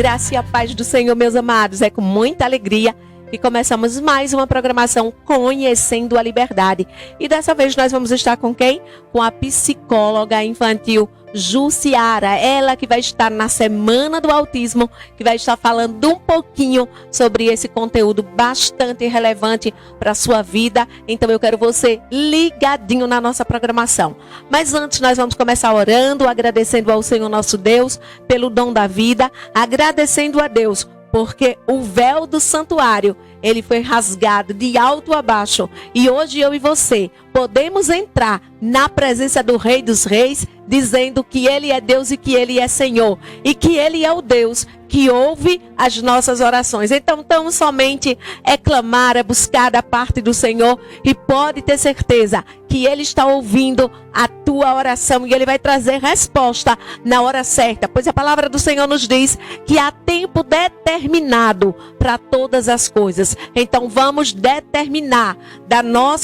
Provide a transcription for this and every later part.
Graça e a paz do Senhor, meus amados. É com muita alegria que começamos mais uma programação Conhecendo a Liberdade. E dessa vez nós vamos estar com quem? Com a psicóloga infantil Jussiara, ela que vai estar na Semana do Autismo, que vai estar falando um pouquinho sobre esse conteúdo bastante relevante para a sua vida. Então eu quero você ligadinho na nossa programação. Mas antes nós vamos começar orando, agradecendo ao Senhor nosso Deus pelo dom da vida, agradecendo a Deus porque o véu do santuário, ele foi rasgado de alto a baixo. E hoje eu e você podemos entrar na presença do Rei dos Reis, dizendo que Ele é Deus e que Ele é Senhor. E que Ele é o Deus que ouve as nossas orações. Então, tão somente é clamar, é buscar da parte do Senhor. E pode ter certeza que Ele está ouvindo a tua oração. E Ele vai trazer resposta na hora certa. Pois a palavra do Senhor nos diz que há tempo determinado para todas as coisas. Então, vamos determinar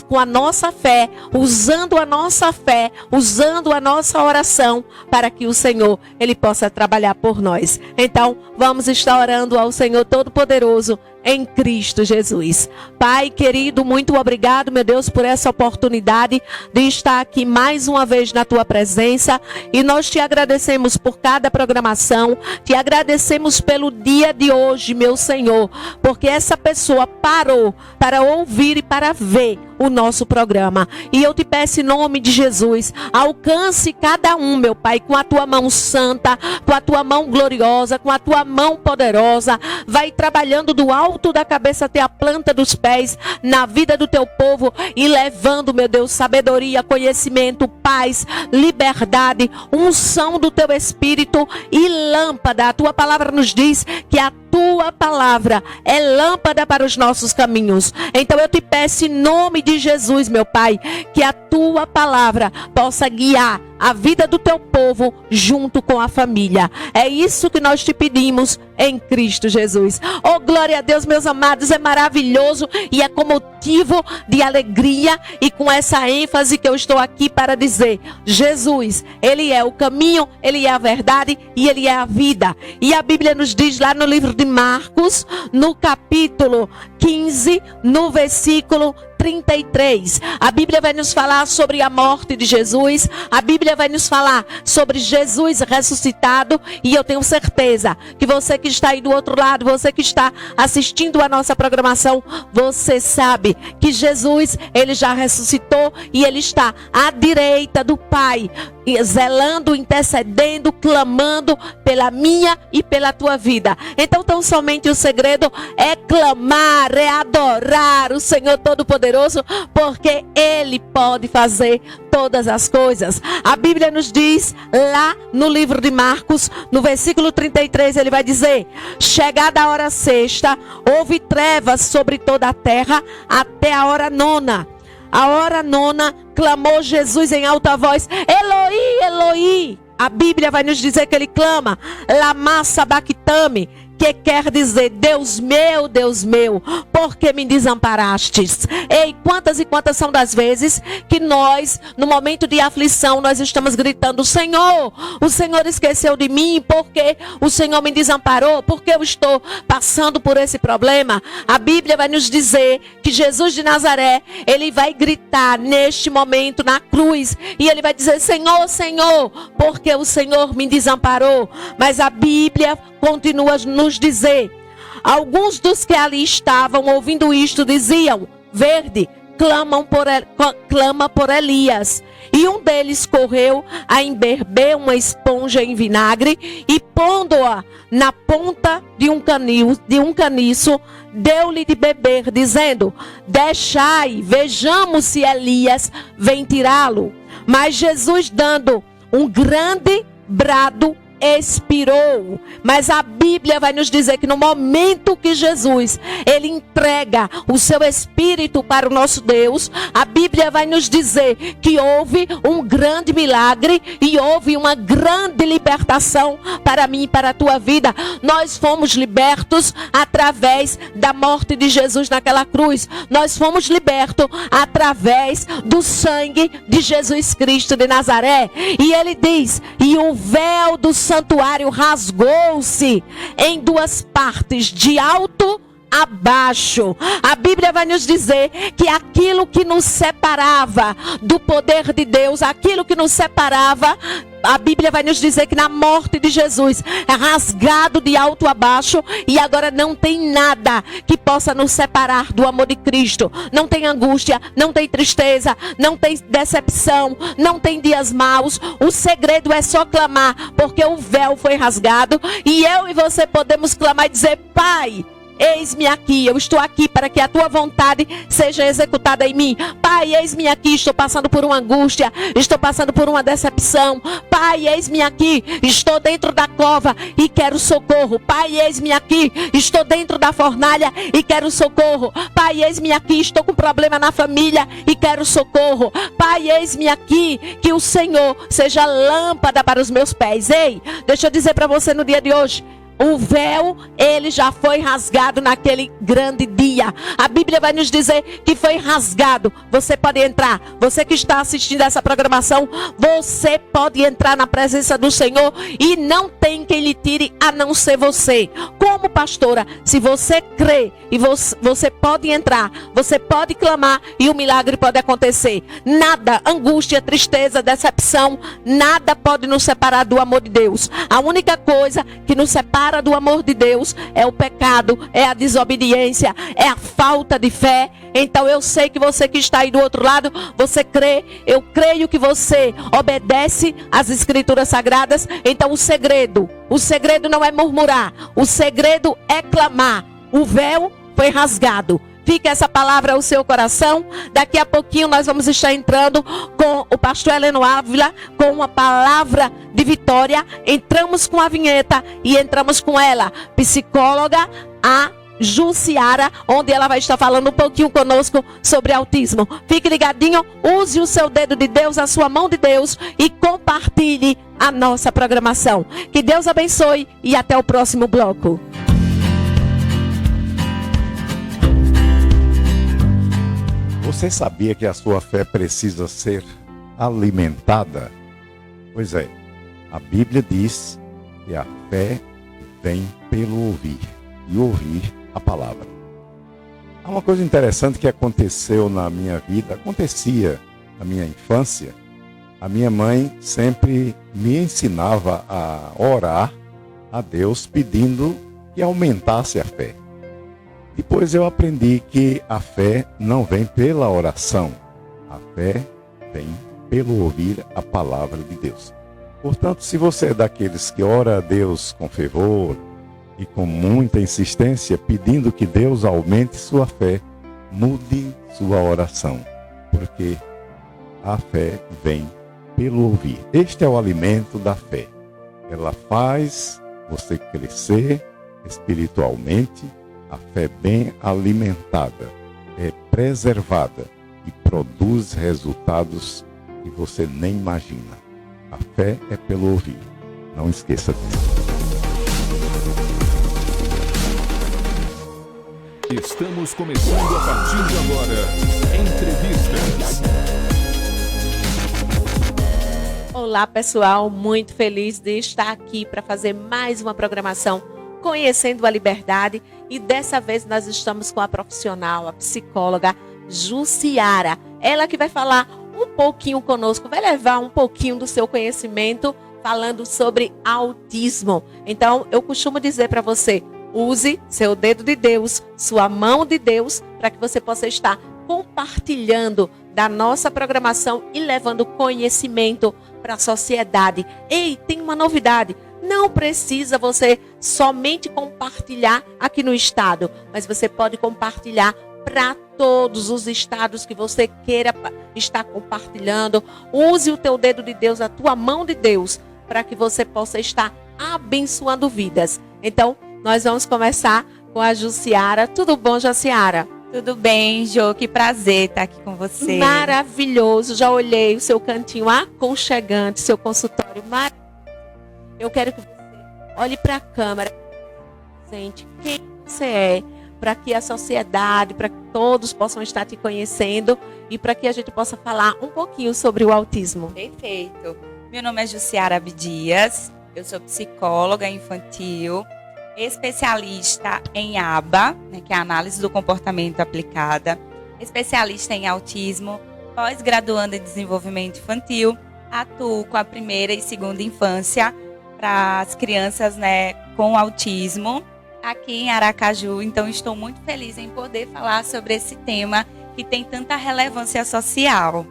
com a nossa fé, usando a nossa fé, usando a nossa oração, para que o Senhor, Ele possa trabalhar por nós. Então, vamos estar orando ao Senhor Todo-Poderoso em Cristo Jesus. Pai querido, muito obrigado, meu Deus, por essa oportunidade de estar aqui mais uma vez na tua presença. E nós te agradecemos por cada programação, te agradecemos pelo dia de hoje, meu Senhor, porque essa pessoa parou para ouvir e para ver o nosso programa. E eu te peço em nome de Jesus, alcance cada um, meu Pai, com a tua mão santa, com a tua mão gloriosa, com a tua mão poderosa. Vai trabalhando do alto da cabeça até a planta dos pés na vida do teu povo e levando, meu Deus, sabedoria, conhecimento, paz, liberdade, unção do teu Espírito e lâmpada. A tua palavra nos diz que a tua palavra é lâmpada para os nossos caminhos. Então eu te peço em nome de Jesus, meu Pai, que a tua palavra possa guiar a vida do teu povo junto com a família. É isso que nós te pedimos em Cristo Jesus. Oh, glória a Deus, meus amados, é maravilhoso e é com motivo de alegria e com essa ênfase que eu estou aqui para dizer: Jesus, Ele é o caminho, Ele é a verdade e Ele é a vida. E a Bíblia nos diz lá no livro de Marcos, no capítulo 15, no versículo 33. A Bíblia vai nos falar sobre a morte de Jesus. A Bíblia vai nos falar sobre Jesus ressuscitado. E eu tenho certeza que você que está aí do outro lado, você que está assistindo a nossa programação, você sabe que Jesus, Ele já ressuscitou e Ele está à direita do Pai, zelando, intercedendo, clamando pela minha e pela tua vida. Então, tão somente o segredo é clamar, é adorar o Senhor Todo-Poderoso, porque Ele pode fazer todas as coisas. A Bíblia nos diz lá no livro de Marcos, no versículo 33, ele vai dizer: chegada a hora sexta, houve trevas sobre toda a terra até a hora nona. A hora nona, clamou Jesus em alta voz: Eloi, Eloi. A Bíblia vai nos dizer que ele clama: Lama sabachthani, que quer dizer: Deus meu, por que me desamparastes? Ei, quantas e quantas são das vezes que nós, no momento de aflição, nós estamos gritando: Senhor, o Senhor esqueceu de mim, porque o Senhor me desamparou, porque eu estou passando por esse problema. A Bíblia vai nos dizer que Jesus de Nazaré, Ele vai gritar neste momento na cruz, e Ele vai dizer: Senhor, Senhor, porque o Senhor me desamparou. Mas a Bíblia continua a nos dizer: alguns dos que ali estavam ouvindo isto diziam: verde, clama por Elias. E um deles correu a embeber uma esponja em vinagre e, pondo-a na ponta de um caniço, deu-lhe de beber, dizendo: deixai, vejamos se Elias vem tirá-lo. Mas Jesus, dando um grande brado, expirou. Mas a Bíblia vai nos dizer que no momento que Jesus, Ele entrega o seu Espírito para o nosso Deus, a Bíblia vai nos dizer que houve um grande milagre e houve uma grande libertação para mim e para a tua vida. Nós fomos libertos através da morte de Jesus naquela cruz. Nós fomos libertos através do sangue de Jesus Cristo de Nazaré. E Ele diz: e o véu do santuário rasgou-se em duas partes, de alto a baixo. A Bíblia vai nos dizer que aquilo que nos separava do poder de Deus, aquilo que nos separava, a Bíblia vai nos dizer que na morte de Jesus é rasgado de alto a baixo, e agora não tem nada que possa nos separar do amor de Cristo. Não tem angústia, não tem tristeza, não tem decepção, não tem dias maus. O segredo é só clamar, porque o véu foi rasgado e eu e você podemos clamar e dizer: Pai, eis-me aqui, eu estou aqui para que a tua vontade seja executada em mim. Pai, eis-me aqui, estou passando por uma angústia, estou passando por uma decepção. Pai, eis-me aqui, estou dentro da cova e quero socorro. Pai, eis-me aqui, estou dentro da fornalha e quero socorro. Pai, eis-me aqui, estou com problema na família e quero socorro. Pai, eis-me aqui, que o Senhor seja lâmpada para os meus pés. Ei, deixa eu dizer para você no dia de hoje, o véu, ele já foi rasgado naquele grande dia. A Bíblia vai nos dizer que foi rasgado. Você pode entrar. Você que está assistindo essa programação, você pode entrar na presença do Senhor e não tem quem lhe tire a não ser você. Como pastora, se você crê e você pode entrar, você pode clamar e o milagre pode acontecer. Nada, angústia, tristeza, decepção, nada pode nos separar do amor de Deus. A única coisa que nos separa do amor de Deus é o pecado, é a desobediência, é a falta de fé. Então eu sei que você que está aí do outro lado, você crê, eu creio que você obedece às escrituras sagradas. Então o segredo não é murmurar, o segredo é clamar. O véu foi rasgado. Fique essa palavra ao seu coração. Daqui a pouquinho nós vamos estar entrando com o pastor Heleno Ávila, com uma palavra de vitória. Entramos com a vinheta e entramos com ela, psicóloga, a Jussiara, onde ela vai estar falando um pouquinho conosco sobre autismo. Fique ligadinho, use o seu dedo de Deus, a sua mão de Deus, e compartilhe a nossa programação. Que Deus abençoe e até o próximo bloco. Você sabia que a sua fé precisa ser alimentada? Pois é, a Bíblia diz que a fé vem pelo ouvir, e ouvir a palavra. Há uma coisa interessante que aconteceu na minha vida, acontecia na minha infância. A minha mãe sempre me ensinava a orar a Deus pedindo que aumentasse a fé. Depois eu aprendi que a fé não vem pela oração, a fé vem pelo ouvir a palavra de Deus. Portanto, se você é daqueles que ora a Deus com fervor e com muita insistência, pedindo que Deus aumente sua fé, mude sua oração, porque a fé vem pelo ouvir. Este é o alimento da fé. Ela faz você crescer espiritualmente. A fé bem alimentada é preservada e produz resultados que você nem imagina. A fé é pelo ouvir. Não esqueça disso. Estamos começando a partir de agora. Entrevistas. Olá, pessoal. Muito feliz de estar aqui para fazer mais uma programação Conhecendo a Liberdade, e dessa vez nós estamos com a profissional, a psicóloga Jussiara. Ela que vai falar um pouquinho conosco, vai levar um pouquinho do seu conhecimento falando sobre autismo. Então, eu costumo dizer para você, use seu dedo de Deus, sua mão de Deus, para que você possa estar compartilhando da nossa programação e levando conhecimento para a sociedade. Ei, tem uma novidade. Não precisa você somente compartilhar aqui no estado, mas você pode compartilhar para todos os estados que você queira estar compartilhando. Use o teu dedo de Deus, a tua mão de Deus, para que você possa estar abençoando vidas. Então, nós vamos começar com a Jussiara. Tudo bom, Jussiara? Tudo bem, Jô, que prazer estar aqui com você. Maravilhoso, já olhei o seu cantinho aconchegante, seu consultório maravilhoso. Eu quero que você olhe para a câmera, sente quem você é, para que a sociedade, para que todos possam estar te conhecendo e para que a gente possa falar um pouquinho sobre o autismo. Perfeito. Meu nome é Jussiara Abdias, Eu sou psicóloga infantil, especialista em ABA, né, que é a análise do comportamento aplicada, especialista em autismo, pós-graduanda em desenvolvimento infantil, atuo com a primeira e segunda infância para as crianças, né, com autismo aqui em Aracaju. Então estou muito feliz em poder falar sobre esse tema que tem tanta relevância social.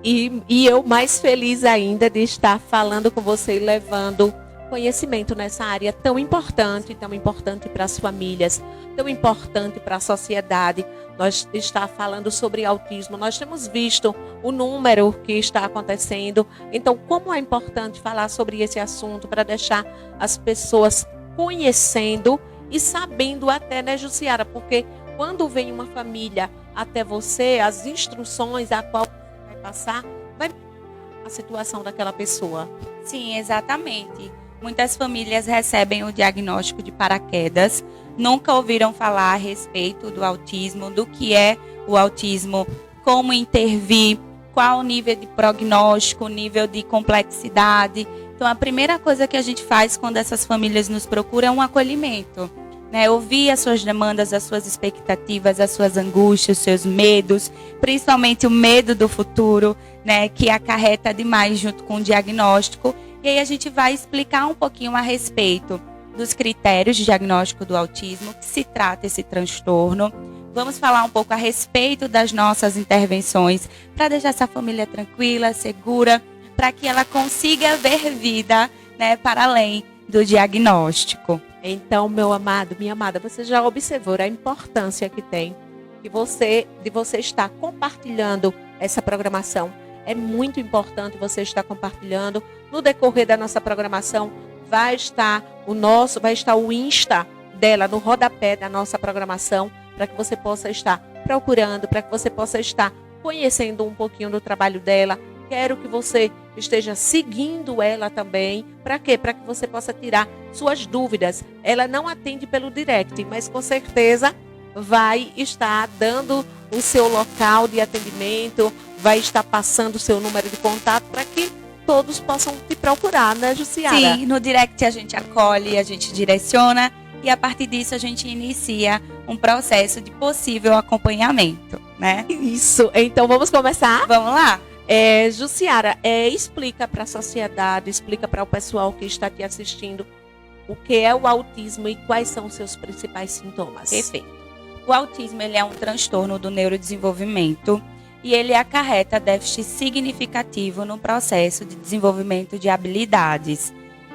E eu mais feliz ainda de estar falando com você e levando conhecimento nessa área tão importante para as famílias, tão importante para a sociedade. Nós está falando sobre autismo, nós temos visto o número que está acontecendo. Então, como é importante falar sobre esse assunto para deixar as pessoas conhecendo e sabendo até, né, Jussiara? Porque quando vem uma família até você, as instruções a qual você vai passar, vai a situação daquela pessoa. Sim, exatamente. Muitas famílias recebem o diagnóstico de paraquedas, nunca ouviram falar a respeito do autismo, do que é o autismo, como intervir, qual o nível de prognóstico, o nível de complexidade. Então, a primeira coisa que a gente faz quando essas famílias nos procuram é um acolhimento, né? Ouvir as suas demandas, as suas expectativas, as suas angústias, os seus medos, principalmente o medo do futuro, né, que acarreta demais junto com o diagnóstico. E aí a gente vai explicar um pouquinho a respeito dos critérios de diagnóstico do autismo, que se trata esse transtorno. Vamos falar um pouco a respeito das nossas intervenções para deixar essa família tranquila, segura, para que ela consiga ver vida, né, para além do diagnóstico. Então, meu amado, minha amada, você já observou a importância que tem de você estar compartilhando essa programação. É muito importante você estar compartilhando. No decorrer da nossa programação, vai estar o Insta dela no rodapé da nossa programação, para que você possa estar procurando, para que você possa estar conhecendo um pouquinho do trabalho dela. Quero que você esteja seguindo ela também. Para quê? Para que você possa tirar suas dúvidas. Ela não atende pelo direct, mas com certeza vai estar dando o seu local de atendimento, vai estar passando o seu número de contato para que todos possam te procurar, né, Jussiara? Sim, no direct a gente acolhe, a gente direciona e a partir disso a gente inicia um processo de possível acompanhamento, né? Isso, então vamos começar? Vamos lá? Jussiara, explica para a sociedade, explica para o pessoal que está te assistindo o que é o autismo e quais são os seus principais sintomas. Perfeito. O autismo ele é um transtorno do neurodesenvolvimento e ele acarreta déficit significativo no processo de desenvolvimento de habilidades.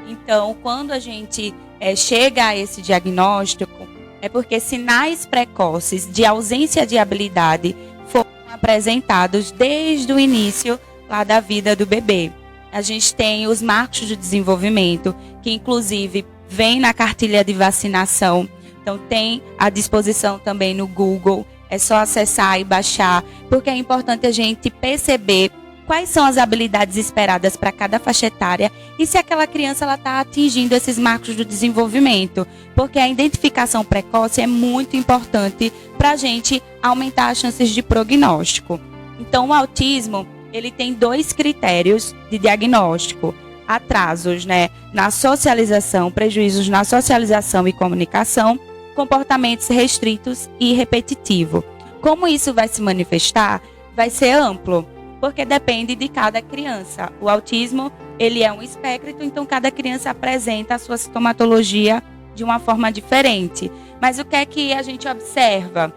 Então, quando a gente chega a esse diagnóstico, é porque sinais precoces de ausência de habilidade foram apresentados desde o início lá da vida do bebê. A gente tem os marcos de desenvolvimento, que inclusive vem na cartilha de vacinação. Então tem à disposição também no Google, é só acessar e baixar, porque é importante a gente perceber quais são as habilidades esperadas para cada faixa etária e se aquela criança está atingindo esses marcos do desenvolvimento, porque a identificação precoce é muito importante para a gente aumentar as chances de prognóstico. Então o autismo ele tem 2 critérios de diagnóstico: atrasos, né, na socialização, prejuízos na socialização e comunicação, comportamentos restritos e repetitivo. Como isso vai se manifestar? Vai ser amplo, porque depende de cada criança. O autismo, ele é um espectro, então cada criança apresenta a sua sintomatologia de uma forma diferente. Mas o que é que a gente observa?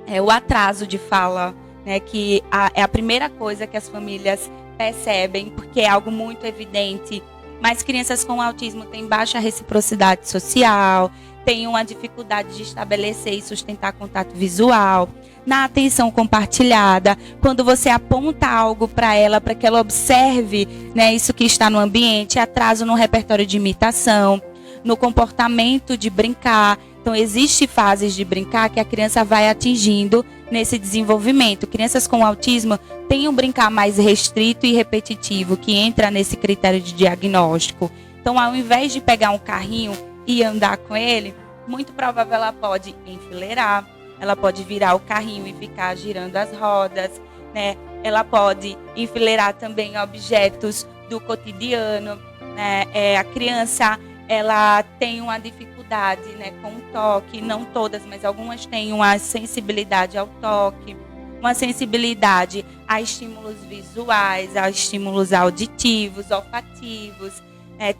É o atraso de fala, né, que é a primeira coisa que as famílias percebem, porque é algo muito evidente. Mas crianças com autismo têm baixa reciprocidade social, têm uma dificuldade de estabelecer e sustentar contato visual, na atenção compartilhada, quando você aponta algo para ela, para que ela observe, né, isso que está no ambiente, atraso no repertório de imitação, no comportamento de brincar. Então, existem fases de brincar que a criança vai atingindo nesse desenvolvimento. Crianças com autismo têm um brincar mais restrito e repetitivo, que entra nesse critério de diagnóstico. Então, ao invés de pegar um carrinho e andar com ele, muito provável ela pode enfileirar, ela pode virar o carrinho e ficar girando as rodas, né? Ela pode enfileirar também objetos do cotidiano, né? A criança, ela tem uma dificuldade, né, com o toque, não todas, mas algumas têm uma sensibilidade ao toque, uma sensibilidade a estímulos visuais, a estímulos auditivos, olfativos,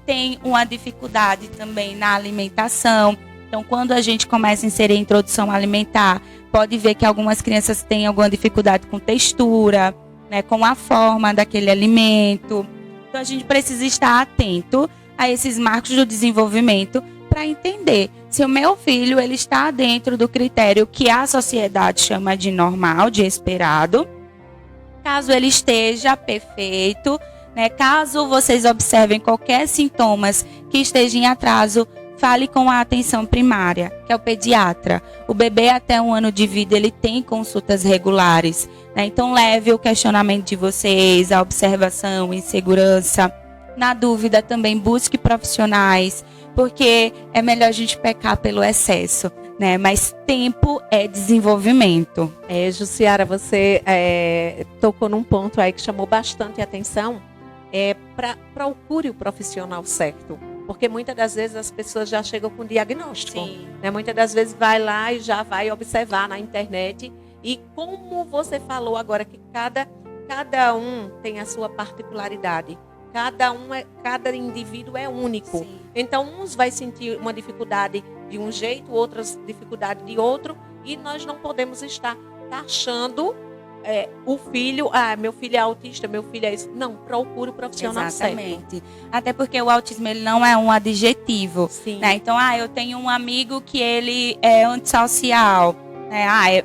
tem uma dificuldade também na alimentação. Então, quando a gente começa a inserir a introdução alimentar, pode ver que algumas crianças têm alguma dificuldade com textura, né, com a forma daquele alimento. Então, a gente precisa estar atento a esses marcos do desenvolvimento para entender se o meu filho ele está dentro do critério que a sociedade chama de normal, de esperado. Caso ele esteja perfeito, né, caso vocês observem qualquer sintomas que esteja em atraso, fale com a atenção primária, que é o pediatra. O bebê até 1 ano de vida, ele tem consultas regulares, né? Então leve o questionamento de vocês, a observação, insegurança. Na dúvida também busque profissionais, porque é melhor a gente pecar pelo excesso, né? Mas tempo é desenvolvimento. Jussiara, você tocou num ponto aí que chamou bastante atenção. Procure o profissional certo. Porque muitas das vezes as pessoas já chegam com diagnóstico. Né? Muitas das vezes vai lá e já vai observar na internet. E como você falou agora, que cada um tem a sua particularidade. Cada indivíduo é único. Sim. Então, uns vai sentir uma dificuldade de um jeito, outras dificuldade de outro. E nós não podemos estar taxando o filho, meu filho é autista, meu filho é isso. Não, procure o profissional Exatamente. certo. Até porque o autismo ele não é um adjetivo. Sim. Né? Então, eu tenho um amigo que ele é antissocial.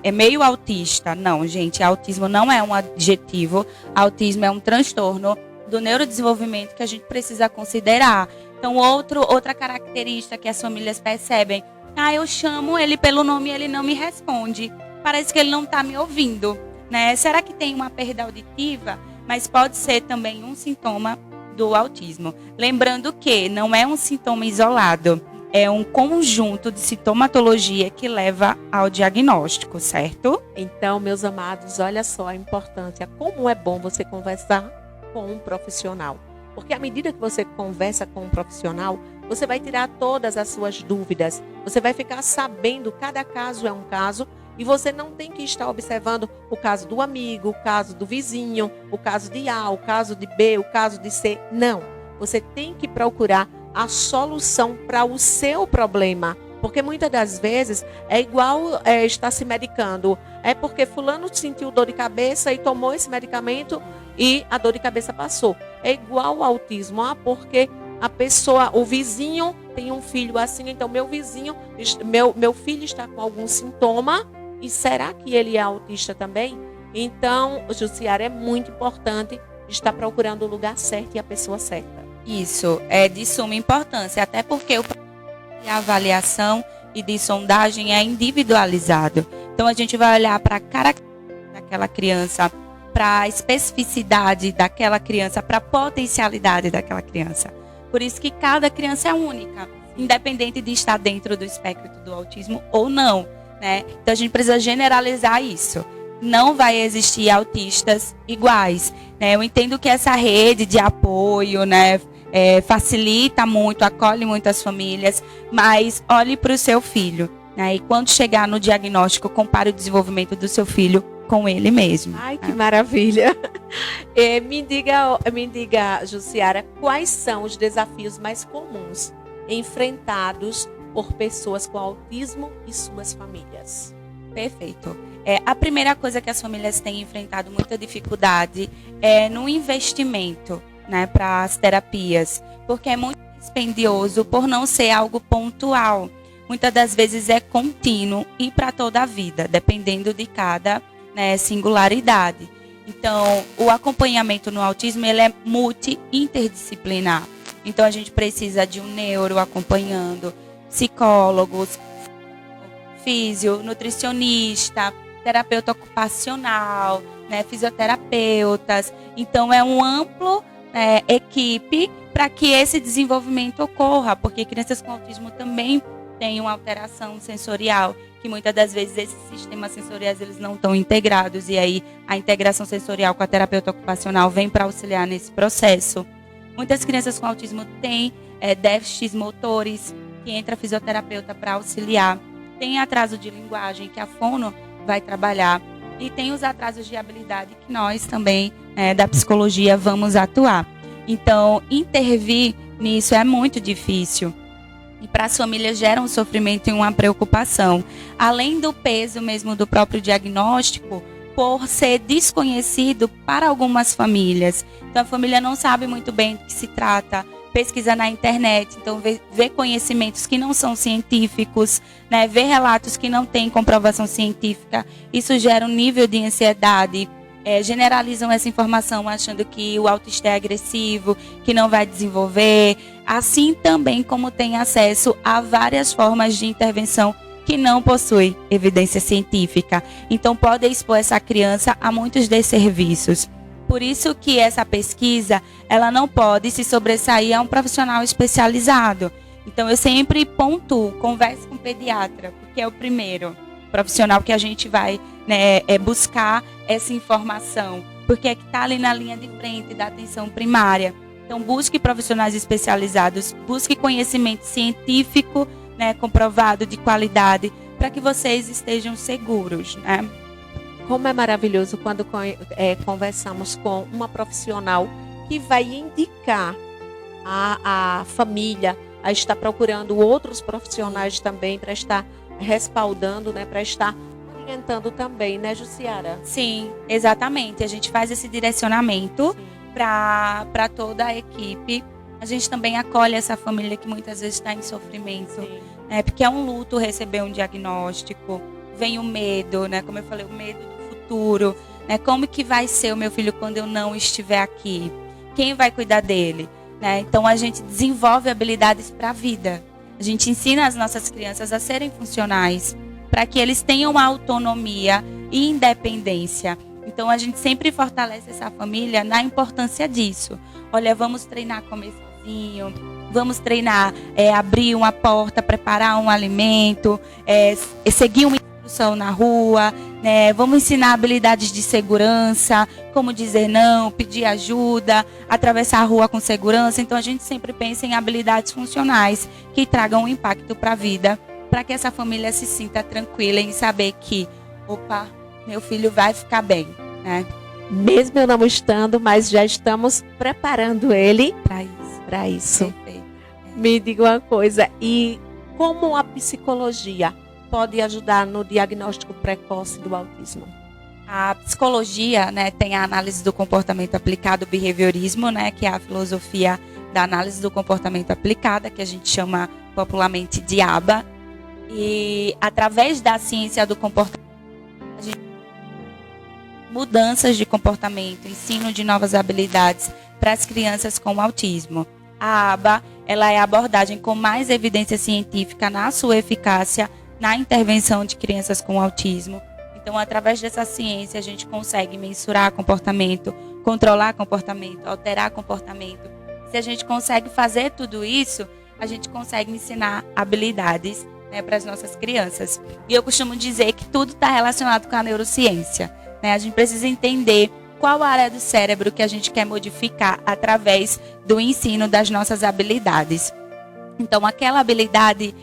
É meio autista. Não, gente, autismo não é um adjetivo. Autismo é um transtorno do neurodesenvolvimento que a gente precisa considerar. Então, outra característica que as famílias percebem. Eu chamo ele pelo nome e ele não me responde. Parece que ele não está me ouvindo. Né? Será que tem uma perda auditiva? Mas pode ser também um sintoma do autismo. Lembrando que não é um sintoma isolado, é um conjunto de sintomatologia que leva ao diagnóstico, certo? Então, meus amados, olha só a importância. Como é bom você conversar com um profissional. Porque à medida que você conversa com um profissional, você vai tirar todas as suas dúvidas. Você vai ficar sabendo, cada caso é um caso. E você não tem que estar observando o caso do amigo, o caso do vizinho, o caso de A, o caso de B, o caso de C. Não. Você tem que procurar a solução para o seu problema. Porque muitas das vezes é igual estar se medicando. É porque fulano sentiu dor de cabeça e tomou esse medicamento e a dor de cabeça passou. É igual ao autismo. Porque a pessoa, o vizinho tem um filho assim, então meu filho está com algum sintoma. E será que ele é autista também? Então, Jussiara, é muito importante estar procurando o lugar certo e a pessoa certa. Isso é de suma importância, até porque o processo de avaliação e de sondagem é individualizado. Então, a gente vai olhar para a característica daquela criança, para a especificidade daquela criança, para a potencialidade daquela criança. Por isso que cada criança é única, independente de estar dentro do espectro do autismo ou não. Né? Então a gente precisa generalizar isso. Não vai existir autistas iguais. Né? Eu entendo que essa rede de apoio, né, facilita muito, acolhe muitas famílias, mas olhe para o seu filho. Né? E quando chegar no diagnóstico, compare o desenvolvimento do seu filho com ele mesmo. Ai, que maravilha! Me diga, Jussiara, quais são os desafios mais comuns enfrentados por pessoas com autismo e suas famílias? Perfeito. A primeira coisa que as famílias têm enfrentado muita dificuldade é no investimento, né, para as terapias, porque é muito dispendioso por não ser algo pontual. Muitas das vezes é contínuo e para toda a vida, dependendo de cada, né, singularidade. Então, o acompanhamento no autismo ele é multi-interdisciplinar. Então, a gente precisa de um neuro acompanhando, psicólogos, físio, nutricionista, terapeuta ocupacional, né, fisioterapeutas. Então, é um amplo equipe para que esse desenvolvimento ocorra, porque crianças com autismo também têm uma alteração sensorial, que muitas das vezes esses sistemas sensoriais eles não estão integrados, e aí a integração sensorial com a terapeuta ocupacional vem para auxiliar nesse processo. Muitas crianças com autismo têm déficits motores, que entra a fisioterapeuta para auxiliar. Tem atraso de linguagem, que a fono vai trabalhar. E tem os atrasos de habilidade, que nós também, da psicologia, vamos atuar. Então, intervir nisso é muito difícil. E para as famílias gera um sofrimento e uma preocupação. Além do peso mesmo do próprio diagnóstico, por ser desconhecido para algumas famílias. Então, a família não sabe muito bem do que se trata, pesquisa na internet, então vê conhecimentos que não são científicos, né? Vê relatos que não têm comprovação científica. Isso gera um nível de ansiedade. Generalizam essa informação achando que o autista é agressivo, que não vai desenvolver. Assim também como tem acesso a várias formas de intervenção que não possui evidência científica. Então pode expor essa criança a muitos desserviços. Por isso que essa pesquisa, ela não pode se sobressair a um profissional especializado. Então eu sempre pontuo, converse com o pediatra, porque é o primeiro profissional que a gente vai, né, buscar essa informação, porque é que está ali na linha de frente da atenção primária. Então busque profissionais especializados, busque conhecimento científico, né, comprovado de qualidade, para que vocês estejam seguros, né? Como é maravilhoso quando conversamos com uma profissional que vai indicar a família a estar procurando outros profissionais também para estar respaldando, né, para estar orientando também, né, Jussiara? Sim, exatamente. A gente faz esse direcionamento para toda a equipe. A gente também acolhe essa família que muitas vezes está em sofrimento, né, porque é um luto receber um diagnóstico, vem o medo, né, como eu falei, o medo do futuro, né, como que vai ser o meu filho quando eu não estiver aqui? Quem vai cuidar dele? Né? Então a gente desenvolve habilidades para a vida. A gente ensina as nossas crianças a serem funcionais, para que eles tenham autonomia e independência. Então a gente sempre fortalece essa família na importância disso. Olha, vamos treinar a comer sozinho, vamos treinar abrir uma porta, preparar um alimento, seguir uma instrução na rua, né? Vamos ensinar habilidades de segurança, como dizer não, pedir ajuda, atravessar a rua com segurança. Então a gente sempre pensa em habilidades funcionais que tragam um impacto para a vida, para que essa família se sinta tranquila em saber que, opa, meu filho vai ficar bem, né? Mesmo eu não estando, mas já estamos preparando ele para isso. Perfeito. Me diga uma coisa, e como a psicologia pode ajudar no diagnóstico precoce do autismo? A psicologia, né, tem a análise do comportamento aplicado, o behaviorismo, né, que é a filosofia da análise do comportamento aplicada, que a gente chama popularmente de ABA. E através da ciência do comportamento, a gente mudanças de comportamento, ensino de novas habilidades para as crianças com autismo. A ABA, ela é a abordagem com mais evidência científica na sua eficácia na intervenção de crianças com autismo. Então, através dessa ciência, a gente consegue mensurar comportamento, controlar comportamento, alterar comportamento. Se a gente consegue fazer tudo isso, a gente consegue ensinar habilidades, né, para as nossas crianças. E eu costumo dizer que tudo está relacionado com a neurociência, né? A gente precisa entender qual área do cérebro que a gente quer modificar através do ensino das nossas habilidades. Então, aquela habilidade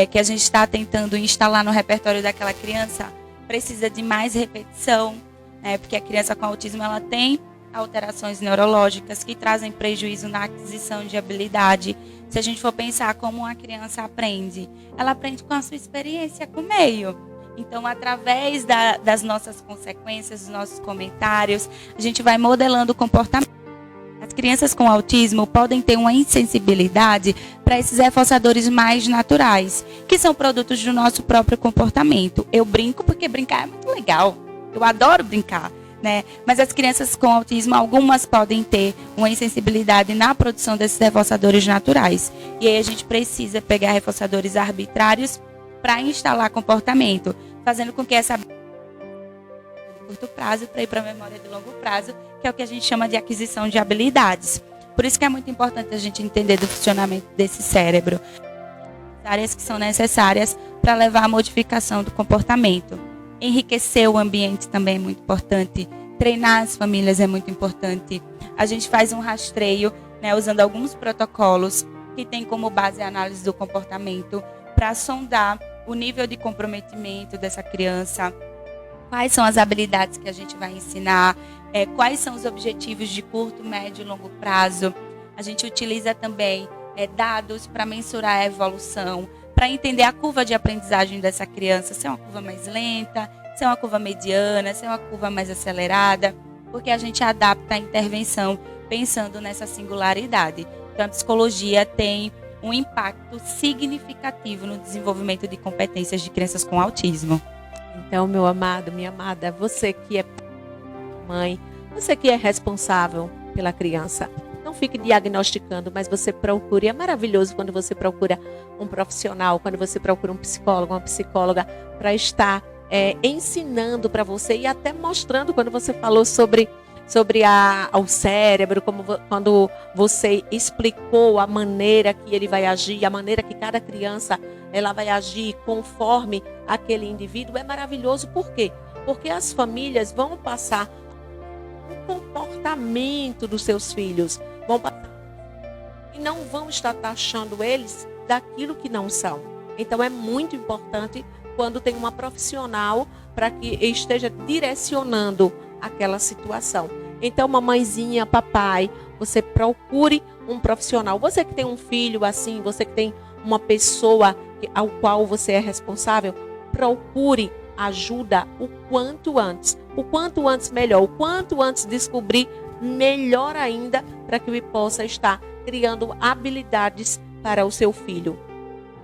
que a gente está tentando instalar no repertório daquela criança precisa de mais repetição, né? Porque a criança com autismo, ela tem alterações neurológicas que trazem prejuízo na aquisição de habilidade. Se a gente for pensar como uma criança aprende, ela aprende com a sua experiência com o meio. Então, através das nossas consequências, dos nossos comentários, a gente vai modelando o comportamento. As crianças com autismo podem ter uma insensibilidade para esses reforçadores mais naturais, que são produtos do nosso próprio comportamento. Eu brinco porque brincar é muito legal. Eu adoro brincar, né? Mas as crianças com autismo, algumas podem ter uma insensibilidade na produção desses reforçadores naturais. E aí a gente precisa pegar reforçadores arbitrários para instalar comportamento, fazendo com que essa de curto prazo para ir para a memória de longo prazo, que é o que a gente chama de aquisição de habilidades. Por isso que é muito importante a gente entender do funcionamento desse cérebro, as áreas que são necessárias para levar à modificação do comportamento. Enriquecer o ambiente também é muito importante. Treinar as famílias é muito importante. A gente faz um rastreio né, usando alguns protocolos que tem como base a análise do comportamento para sondar o nível de comprometimento dessa criança, quais são as habilidades que a gente vai ensinar, quais são os objetivos de curto, médio e longo prazo. A gente utiliza também dados para mensurar a evolução, para entender a curva de aprendizagem dessa criança, se é uma curva mais lenta, se é uma curva mediana, se é uma curva mais acelerada, porque a gente adapta a intervenção pensando nessa singularidade. Então, a psicologia tem um impacto significativo no desenvolvimento de competências de crianças com autismo. Então, meu amado, minha amada, você que é mãe, você que é responsável pela criança, não fique diagnosticando, mas você procure. É maravilhoso quando você procura um profissional, quando você procura um psicólogo, uma psicóloga, para estar ensinando para você e até mostrando, quando você falou sobre o cérebro, quando você explicou a maneira que ele vai agir, a maneira que cada criança ela vai agir conforme aquele indivíduo, é maravilhoso. Por quê? Porque as famílias vão passar o comportamento dos seus filhos, vão passar e não vão estar taxando eles daquilo que não são. Então é muito importante quando tem uma profissional para que esteja direcionando aquela situação. Então, mamãezinha, papai, você procure um profissional. Você que tem um filho assim, você que tem uma pessoa ao qual você é responsável, procure ajuda o quanto antes. O quanto antes melhor. O quanto antes descobrir, melhor ainda, para que ele possa estar criando habilidades para o seu filho.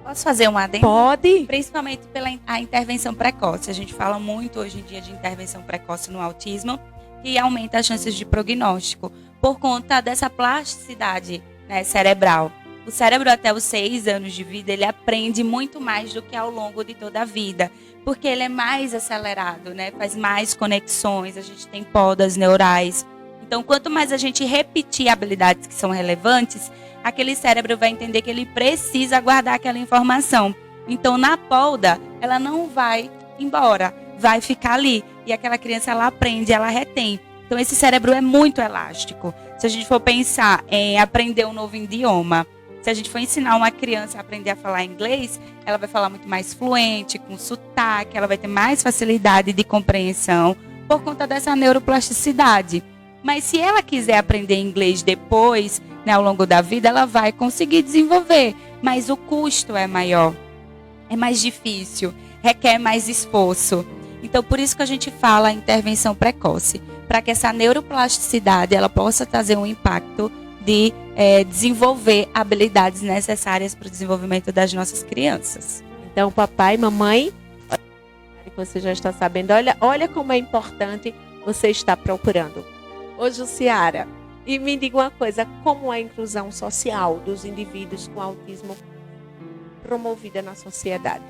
Posso fazer um adendo? Pode. Principalmente pela a intervenção precoce. A gente fala muito hoje em dia de intervenção precoce no autismo, que aumenta as chances de prognóstico por conta dessa plasticidade, né, cerebral. O cérebro até os 6 anos de vida, ele aprende muito mais do que ao longo de toda a vida, porque ele é mais acelerado, né, faz mais conexões, a gente tem podas neurais. Então, quanto mais a gente repetir habilidades que são relevantes, aquele cérebro vai entender que ele precisa guardar aquela informação. Então, na poda, ela não vai embora, vai ficar ali. E aquela criança, ela aprende, ela retém. Então, esse cérebro é muito elástico. Se a gente for pensar em aprender um novo idioma, se a gente for ensinar uma criança a aprender a falar inglês, ela vai falar muito mais fluente, com sotaque, ela vai ter mais facilidade de compreensão por conta dessa neuroplasticidade. Mas se ela quiser aprender inglês depois, né, ao longo da vida, ela vai conseguir desenvolver. Mas o custo é maior, é mais difícil, requer mais esforço. Então, por isso que a gente fala a intervenção precoce, para que essa neuroplasticidade ela possa trazer um impacto de desenvolver habilidades necessárias para o desenvolvimento das nossas crianças. Então, papai, mamãe, você já está sabendo, olha como é importante você estar procurando. Ô, Jussiara, e me diga uma coisa, como é a inclusão social dos indivíduos com autismo promovida na sociedade?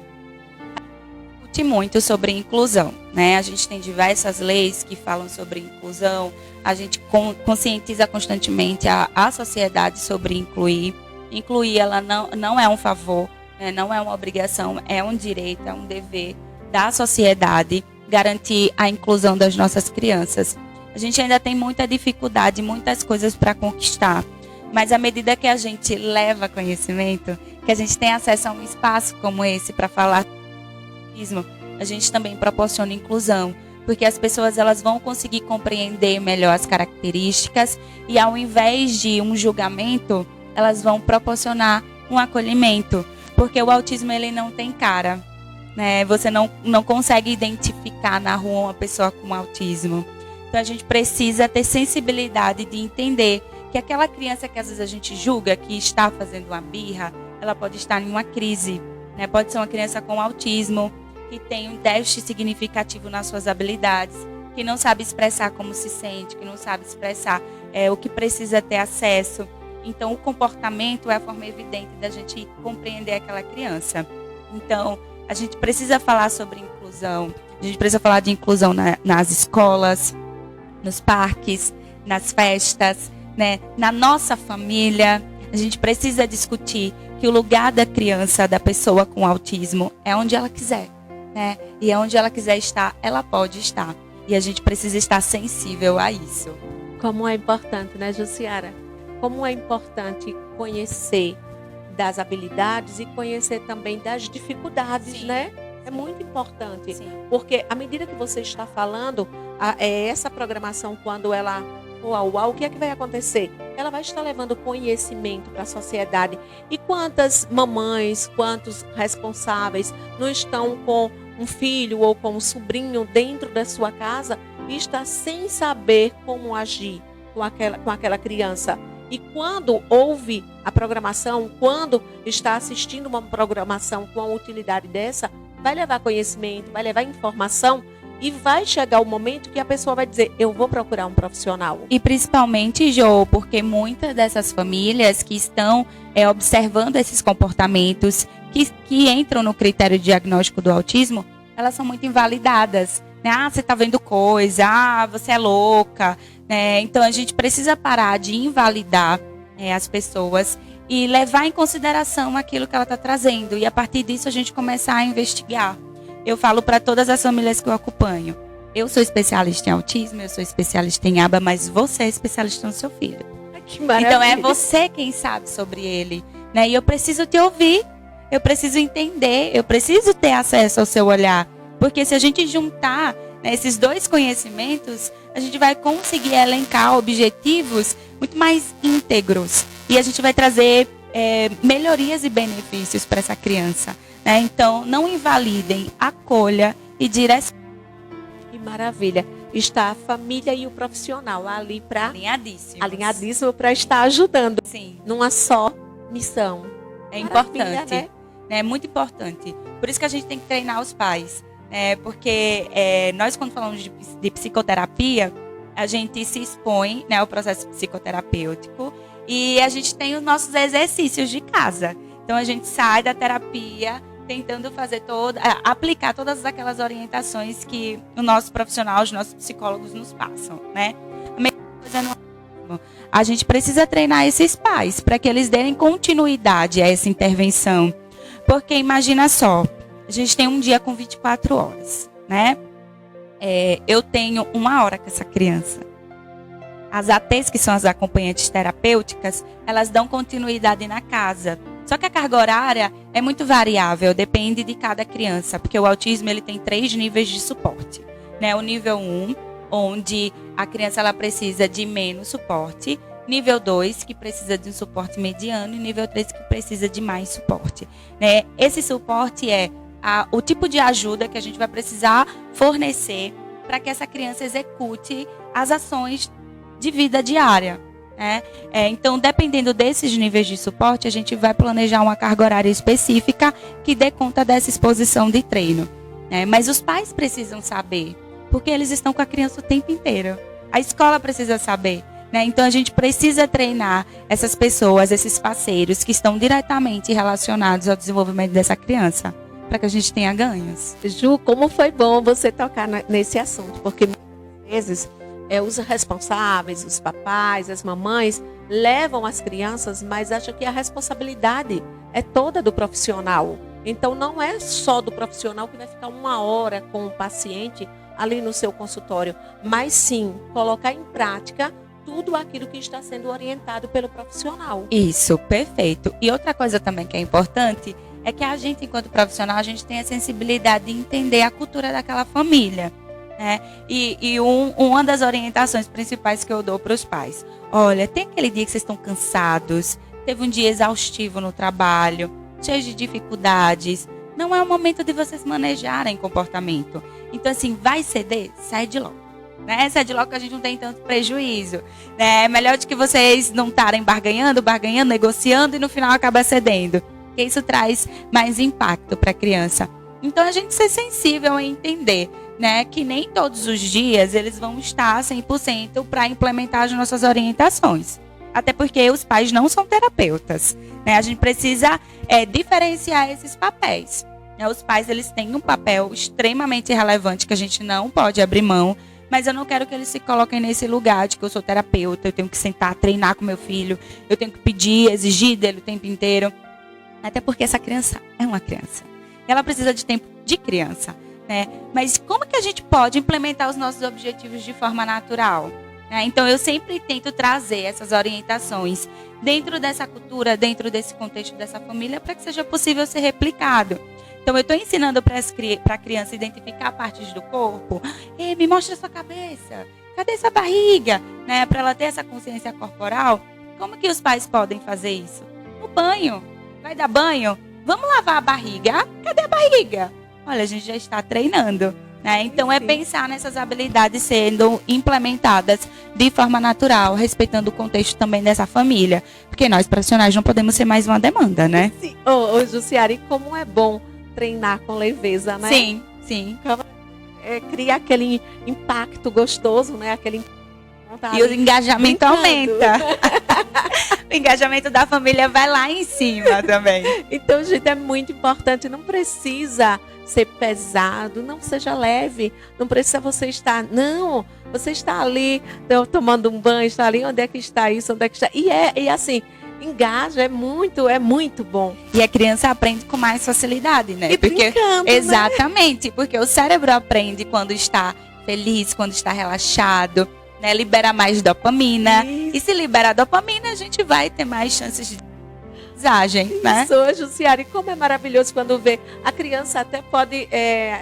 Discute muito sobre inclusão, né? A gente tem diversas leis que falam sobre inclusão, a gente conscientiza constantemente a sociedade sobre incluir. Incluir, ela não é um favor, né? Não é uma obrigação, é um direito, é um dever da sociedade garantir a inclusão das nossas crianças. A gente ainda tem muita dificuldade, muitas coisas para conquistar. Mas à medida que a gente leva conhecimento, que a gente tem acesso a um espaço como esse para falar sobre autismo, a gente também proporciona inclusão. Porque as pessoas elas vão conseguir compreender melhor as características e ao invés de um julgamento, elas vão proporcionar um acolhimento. Porque o autismo ele não tem cara, né? Você não consegue identificar na rua uma pessoa com autismo. Então, a gente precisa ter sensibilidade de entender que aquela criança que às vezes a gente julga que está fazendo uma birra, ela pode estar em uma crise, né? Pode ser uma criança com autismo, que tem um déficit significativo nas suas habilidades, que não sabe expressar como se sente, que não sabe expressar o que precisa ter acesso. Então, o comportamento é a forma evidente da gente compreender aquela criança. Então, a gente precisa falar sobre inclusão, a gente precisa falar de inclusão nas escolas, nos parques, nas festas, né? Na nossa família. A gente precisa discutir que o lugar da criança, da pessoa com autismo, é onde ela quiser, né? E é onde ela quiser estar, ela pode estar. E a gente precisa estar sensível a isso. Como é importante, né, Jussiara? como é importante conhecer das habilidades e conhecer também das dificuldades, Sim. né? É muito importante. Sim. Porque à medida que você está falando, essa programação, quando ela for ao ar, o que é que vai acontecer? Ela vai estar levando conhecimento para a sociedade. E quantas mamães, quantos responsáveis não estão com um filho ou com um sobrinho dentro da sua casa e está sem saber como agir com aquela criança? E quando ouve a programação, quando está assistindo uma programação com a utilidade dessa, vai levar conhecimento, vai levar informação e vai chegar o momento que a pessoa vai dizer, eu vou procurar um profissional. E principalmente, Jo, porque muitas dessas famílias que estão observando esses comportamentos que entram no critério diagnóstico do autismo, elas são muito invalidadas. Né? Ah, você está vendo coisa, ah, você é louca. Né? Então, a gente precisa parar de invalidar as pessoas e levar em consideração aquilo que ela está trazendo. E a partir disso, a gente começar a investigar. Eu falo para todas as famílias que eu acompanho. Eu sou especialista em autismo, eu sou especialista em aba, mas você é especialista no seu filho. Que maravilha. Então é você quem sabe sobre ele. Né? E eu preciso te ouvir, eu preciso entender, eu preciso ter acesso ao seu olhar. Porque se a gente juntar esses dois conhecimentos, a gente vai conseguir elencar objetivos muito mais íntegros. E a gente vai trazer melhorias e benefícios para essa criança. Né? Então, não invalidem, acolha e direcione. Que maravilha. Está a família e o profissional ali para alinhadíssimo para estar ajudando. Sim. Numa só missão. É Maravilha, importante. Né? É muito importante. Por isso que a gente tem que treinar os pais. Porque nós, quando falamos de psicoterapia, a gente se expõe ao processo psicoterapêutico e a gente tem os nossos exercícios de casa. Então, a gente sai da terapia tentando aplicar todas aquelas orientações que o nosso profissional, os nossos psicólogos nos passam, né? A mesma coisa no autismo. A gente precisa treinar esses pais para que eles deem continuidade a essa intervenção. Porque imagina só, a gente tem um dia com 24 horas, né? Eu tenho 1 hora com essa criança. As ATs, que são as acompanhantes terapêuticas, elas dão continuidade na casa. Só que a carga horária é muito variável, depende de cada criança, porque o autismo ele tem 3 níveis de suporte. Né? O nível 1, onde a criança ela precisa de menos suporte. Nível 2, que precisa de um suporte mediano. E nível 3, que precisa de mais suporte. Né? Esse suporte é o tipo de ajuda que a gente vai precisar fornecer para que essa criança execute as ações de vida diária. Né? Então, dependendo desses níveis de suporte, a gente vai planejar uma carga horária específica que dê conta dessa exposição de treino. Né? Mas os pais precisam saber, porque eles estão com a criança o tempo inteiro. A escola precisa saber. Né? Então, a gente precisa treinar essas pessoas, esses parceiros que estão diretamente relacionados ao desenvolvimento dessa criança, para que a gente tenha ganhos. Ju, como foi bom você tocar nesse assunto, porque muitas vezes os responsáveis, os papais, as mamães, levam as crianças, mas acham que a responsabilidade é toda do profissional. Então, não é só do profissional que vai ficar 1 hora com o paciente ali no seu consultório, mas sim colocar em prática tudo aquilo que está sendo orientado pelo profissional. Isso, perfeito. E outra coisa também que é importante é que a gente, enquanto profissional, a gente tem a sensibilidade de entender a cultura daquela família. Né? E uma das orientações principais que eu dou para os pais: olha, tem aquele dia que vocês estão cansados, teve um dia exaustivo no trabalho, cheio de dificuldades, não é o momento de vocês manejarem comportamento. Então, assim, vai ceder? Sai de logo. Né? Sai de logo que a gente não tem tanto prejuízo. Né? É melhor do que vocês não estarem barganhando, negociando e no final acaba cedendo. Porque isso traz mais impacto para a criança. Então, a gente ser sensível a entender, né, que nem todos os dias eles vão estar 100% para implementar as nossas orientações. Até porque os pais não são terapeutas. Né? A gente precisa diferenciar esses papéis. Né? Os pais eles têm um papel extremamente relevante que a gente não pode abrir mão. Mas eu não quero que eles se coloquem nesse lugar de que eu sou terapeuta, eu tenho que sentar, treinar com meu filho, eu tenho que pedir, exigir dele o tempo inteiro. Até porque essa criança é uma criança. Ela precisa de tempo de criança. Né? Mas como que a gente pode implementar os nossos objetivos de forma natural? né? Então, eu sempre tento trazer essas orientações dentro dessa cultura, dentro desse contexto dessa família, para que seja possível ser replicado. Então, eu estou ensinando para a criança identificar partes do corpo. Ei, me mostra a sua cabeça. Cadê essa barriga? Né? Para ela ter essa consciência corporal. Como que os pais podem fazer isso? No banho. Vai dar banho? Vamos lavar a barriga. Cadê a barriga? Olha, a gente já está treinando. Né? Então, é pensar nessas habilidades sendo implementadas de forma natural, respeitando o contexto também dessa família. Porque nós, profissionais, não podemos ser mais uma demanda, né? Sim. Ô, Jussiara, e como é bom treinar com leveza, né? Sim, sim. Cria aquele impacto gostoso, né? E o engajamento aumenta. O engajamento da família vai lá em cima também. Então, gente, é muito importante. Não precisa ser pesado, não seja leve. Não precisa você estar... Não, você está ali tomando um banho, está ali. Onde é que está isso? Onde é que está... E assim... Engaja, é muito bom. E a criança aprende com mais facilidade, né? E brincando, exatamente, né? Porque o cérebro aprende quando está feliz, quando está relaxado, né? Libera mais dopamina. Isso. E se libera dopamina, a gente vai ter mais chances de aprendizagem, né? Isso, Jussiara, e como é maravilhoso quando vê a criança até pode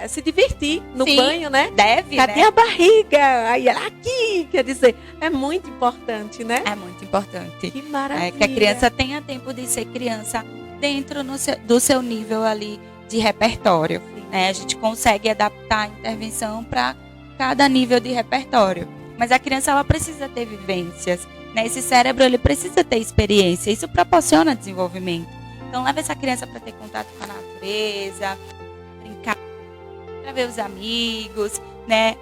se divertir no banho, né? Deve, Cadê a barriga? Aí ela aqui, quer dizer, é muito importante, né? É muito importante. Que maravilha. Que a criança tenha tempo de ser criança dentro do seu nível ali de repertório. Né? A gente consegue adaptar a intervenção para cada nível de repertório. Mas a criança, ela precisa ter vivências. Né? Esse cérebro, ele precisa ter experiência. Isso proporciona desenvolvimento. Então, leva essa criança para ter contato com a natureza, brincar, para ver os amigos, né?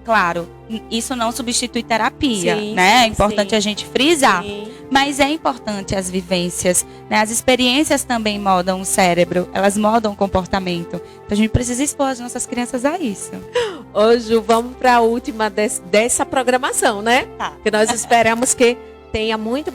Claro, isso não substitui terapia, sim, né? É importante sim. a gente frisar. Sim. Mas é importante as vivências, né? As experiências também moldam o cérebro, elas moldam o comportamento. Então a gente precisa expor as nossas crianças a isso. Ô, Ju, vamos para a última dessa programação, né? Tá. Que nós esperamos que tenha muito...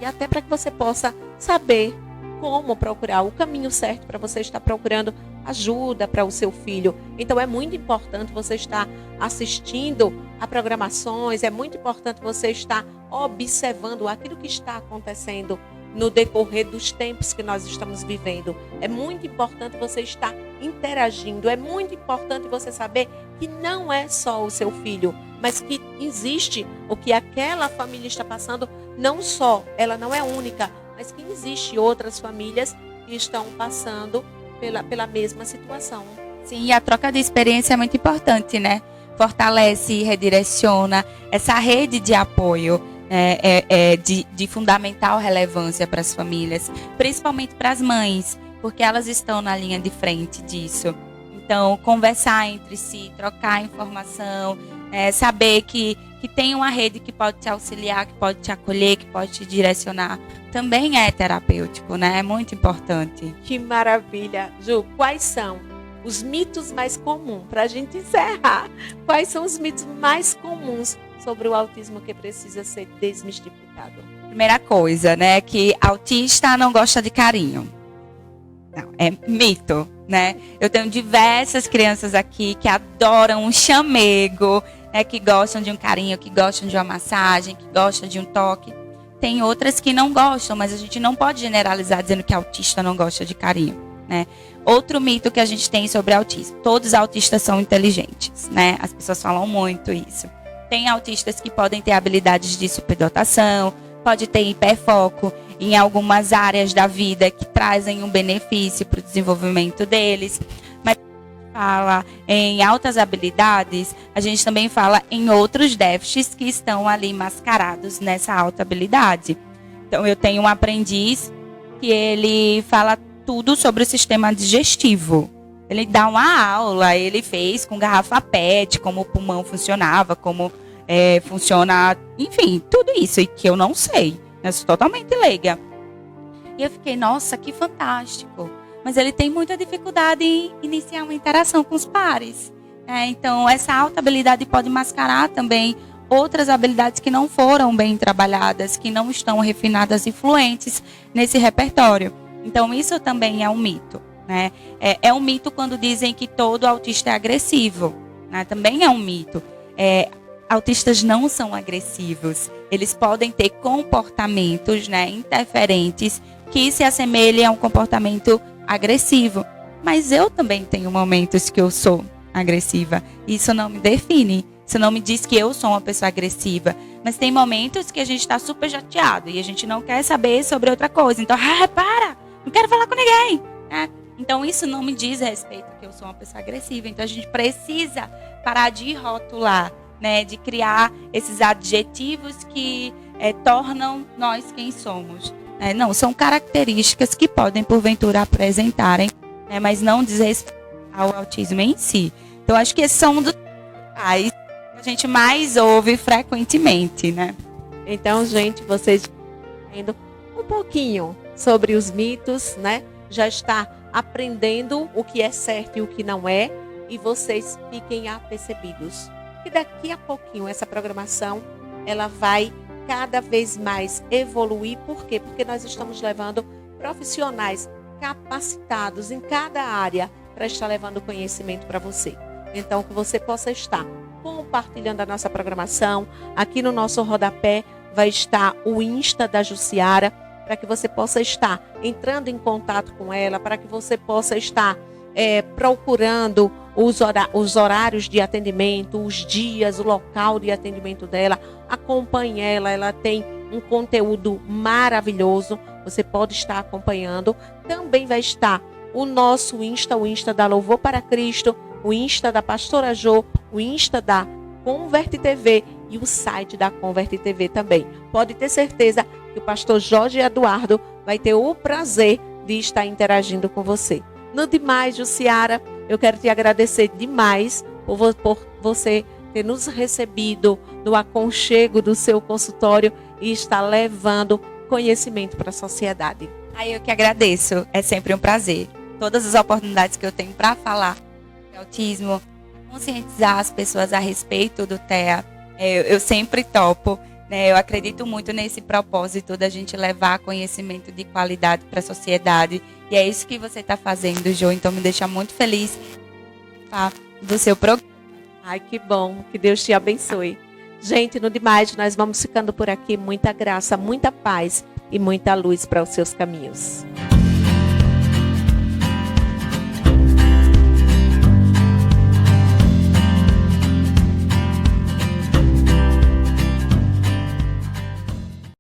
E até para que você possa saber como procurar o caminho certo para você estar procurando ajuda para o seu filho. Então é muito importante você estar assistindo a programações, é muito importante você estar observando aquilo que está acontecendo no decorrer dos tempos que nós estamos vivendo. É muito importante você estar interagindo, é muito importante você saber que não é só o seu filho, mas que existe o que aquela família está passando, não só, ela não é única, mas que existe outras famílias que estão passando pela mesma situação. Sim, e a troca de experiência é muito importante, né? Fortalece e redireciona essa rede de apoio, de fundamental relevância para as famílias, principalmente para as mães, porque elas estão na linha de frente disso. Então, conversar entre si, trocar informação, saber que tem uma rede que pode te auxiliar, que pode te acolher, que pode te direcionar, também é terapêutico, né? É muito importante. Que maravilha. Ju, quais são os mitos mais comuns, para a gente encerrar? Quais são os mitos mais comuns sobre o autismo que precisa ser desmistificado? Primeira coisa, né? Que autista não gosta de carinho. Não, é mito, né? Eu tenho diversas crianças aqui que adoram um chamego, que gostam de um carinho, que gostam de uma massagem, que gostam de um toque. Tem outras que não gostam, mas a gente não pode generalizar dizendo que autista não gosta de carinho, né? Outro mito que a gente tem sobre autismo: todos os autistas são inteligentes, né? As pessoas falam muito isso. Tem autistas que podem ter habilidades de superdotação, pode ter hiperfoco em algumas áreas da vida que trazem um benefício para o desenvolvimento deles. Mas fala em altas habilidades, a gente também fala em outros déficits que estão ali mascarados nessa alta habilidade. Então, eu tenho um aprendiz que ele fala tudo sobre o sistema digestivo. Ele dá uma aula, ele fez com garrafa PET, como o pulmão funcionava, como funciona, enfim, tudo isso, e que eu não sei. Eu sou totalmente leiga. E eu fiquei, nossa, que fantástico. Mas ele tem muita dificuldade em iniciar uma interação com os pares. Então, essa alta habilidade pode mascarar também outras habilidades que não foram bem trabalhadas, que não estão refinadas e fluentes nesse repertório. Então, isso também é um mito, né? É um mito quando dizem que todo autista é agressivo. né? Também é um mito. Autistas não são agressivos. Eles podem ter comportamentos, né, interferentes que se assemelhem a um comportamento agressivo. Mas eu também tenho momentos que eu sou agressiva. Isso não me define. Isso não me diz que eu sou uma pessoa agressiva. Mas tem momentos que a gente está super chateado e a gente não quer saber sobre outra coisa. Então, para! Não quero falar com ninguém. Então, isso não me diz a respeito que eu sou uma pessoa agressiva. Então, a gente precisa parar de rotular, né? De criar esses adjetivos que tornam nós quem somos. Não, são características que podem, porventura, apresentarem, né? Mas não diz respeito ao autismo em si. Então, acho que esses são um dos que a gente mais ouve frequentemente, né? Então, gente, vocês vendo um pouquinho sobre os mitos, né? Já está aprendendo o que é certo e o que não é, e vocês fiquem apercebidos. E daqui a pouquinho essa programação, ela vai cada vez mais evoluir. Por quê? Porque nós estamos levando profissionais capacitados em cada área para estar levando conhecimento para você. Então, que você possa estar compartilhando a nossa programação. Aqui no nosso rodapé vai estar o Insta da Jussiara, para que você possa estar entrando em contato com ela, para que você possa estar procurando os horários de atendimento, os dias, o local de atendimento dela. Acompanhe ela tem um conteúdo maravilhoso, você pode estar acompanhando. Também vai estar o nosso Insta, o Insta da Louvor para Cristo, o Insta da Pastora Jô, o Insta da Converte TV e o site da Converte TV também. Pode ter certeza que o pastor Jorge Eduardo vai ter o prazer de estar interagindo com você. No demais, Jussiara, eu quero te agradecer demais por você ter nos recebido no aconchego do seu consultório e estar levando conhecimento para a sociedade. Eu que agradeço, é sempre um prazer. Todas as oportunidades que eu tenho para falar de autismo, conscientizar as pessoas a respeito do TEA, eu sempre topo, né? Eu acredito muito nesse propósito da gente levar conhecimento de qualidade para a sociedade. E é isso que você está fazendo, Jô. Então me deixa muito feliz do seu programa. Ai, que bom. Que Deus te abençoe. Gente, no demais, nós vamos ficando por aqui. Muita graça, muita paz e muita luz para os seus caminhos.